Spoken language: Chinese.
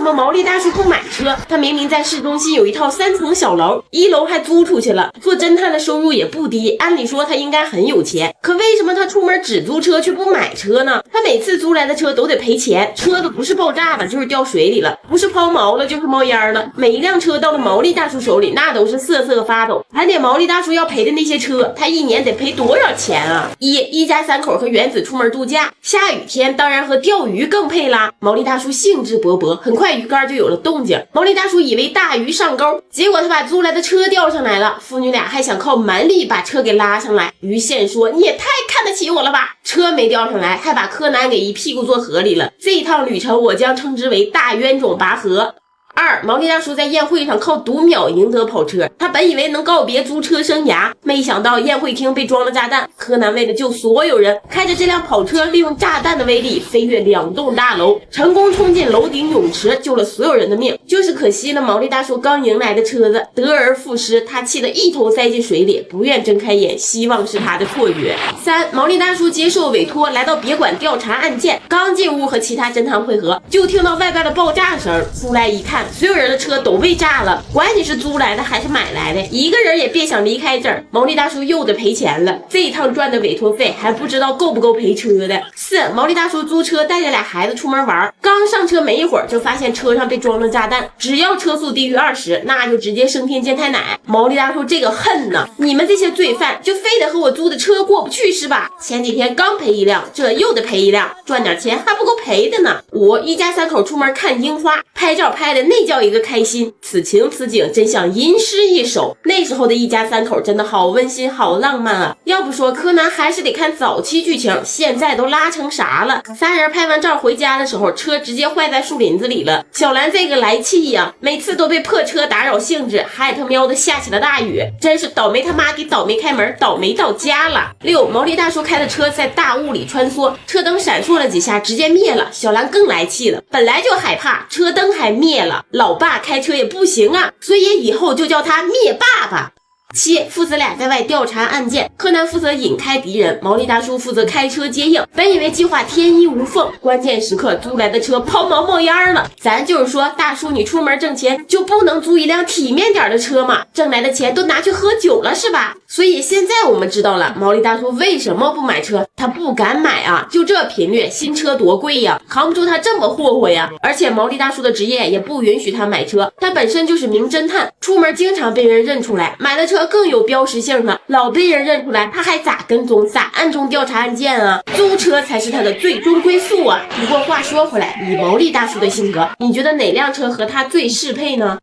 么毛利大叔不买车？他明明在市中心有一套3层小楼，1楼还租出去了，做侦探的收入也不低，按理说他应该很有钱，可为什么他出门只租车却不买车呢？他每次租来的车都得赔钱，车子不是爆炸了就是掉水里了，不是抛锚了就是冒烟了，每一辆车到了毛利大叔手里那都是瑟瑟发抖。盘点毛利大叔要赔的那些车，他一年得赔多少钱啊？一家3口和原子出门度假，下雨天当然和钓鱼更配啦。毛利大叔兴致勃勃，很快鱼竿就有了动静。毛利大叔以为大鱼上钩，结果他把租来的车钓上来了，父女俩还想靠蛮力把车给拉上来。于宪说：“你也太看得起我了吧！”车没钓上来，还把柯南给一屁股坐河里了。这一趟旅程我将称之为大冤种拔河。2. 毛利大叔在宴会上靠读秒赢得跑车，他本以为能告别租车生涯，没想到宴会厅被装了炸弹。柯南为了救所有人，开着这辆跑车，利用炸弹的威力飞越2栋大楼，成功冲进楼顶泳池，救了所有人的命。就是可惜了毛利大叔刚赢来的车子，得而复失，他气得一头栽进水里，不愿睁开眼，希望是他的错觉。3. 毛利大叔接受委托，来到别馆调查案件，刚进屋和其他侦探会合，就听到外边的爆炸声，出来一看，所有人的车都被炸了，管你是租来的还是买来的，一个人也别想离开这儿。毛利大叔又得赔钱了，这一趟赚的委托费还不知道够不够赔车的。4. 毛利大叔租车带着俩孩子出门玩，刚上车没一会儿就发现车上被装了炸弹，只要车速低于20，那就直接升天见太奶。毛利大叔这个恨呢，你们这些罪犯就非得和我租的车过不去是吧？前几天刚赔一辆，这又得赔一辆，赚点钱还不够赔的呢。5. 一家3口出门看樱花，拍照拍的那叫一个开心，此情此景真像吟诗一首。那时候的一家3口真的好温馨好浪漫啊！要不说柯南还是得看早期剧情，现在都拉成啥了。3人拍完照回家的时候，车直接坏在树林子里了。小兰这个来气呀，每次都被破车打扰兴致，害他喵的下起了大雨，真是倒霉他妈给倒霉开门，倒霉到家了。6. 毛利大叔开的车在大雾里穿梭，车灯闪烁了几下直接灭了，小兰更来气了，本来就害怕，车灯还灭了，老爸开车也不行啊，所以以后就叫他灭爸爸。7. 父子俩在外调查案件，柯南负责引开敌人，毛利大叔负责开车接应。本以为计划天衣无缝，关键时刻租来的车抛锚冒烟了。咱就是说，大叔你出门挣钱就不能租一辆体面点的车吗？挣来的钱都拿去喝酒了是吧？所以现在我们知道了毛利大叔为什么不买车，他不敢买啊，就这频率，新车多贵呀，扛不住他这么霍霍呀。而且毛利大叔的职业也不允许他买车，他本身就是名侦探，出门经常被人认出来，买了车更有标识性了，老被人认出来，他还咋跟踪咋暗中调查案件啊？租车才是他的最终归宿啊！不过话说回来，以毛利大叔的性格，你觉得哪辆车和他最适配呢？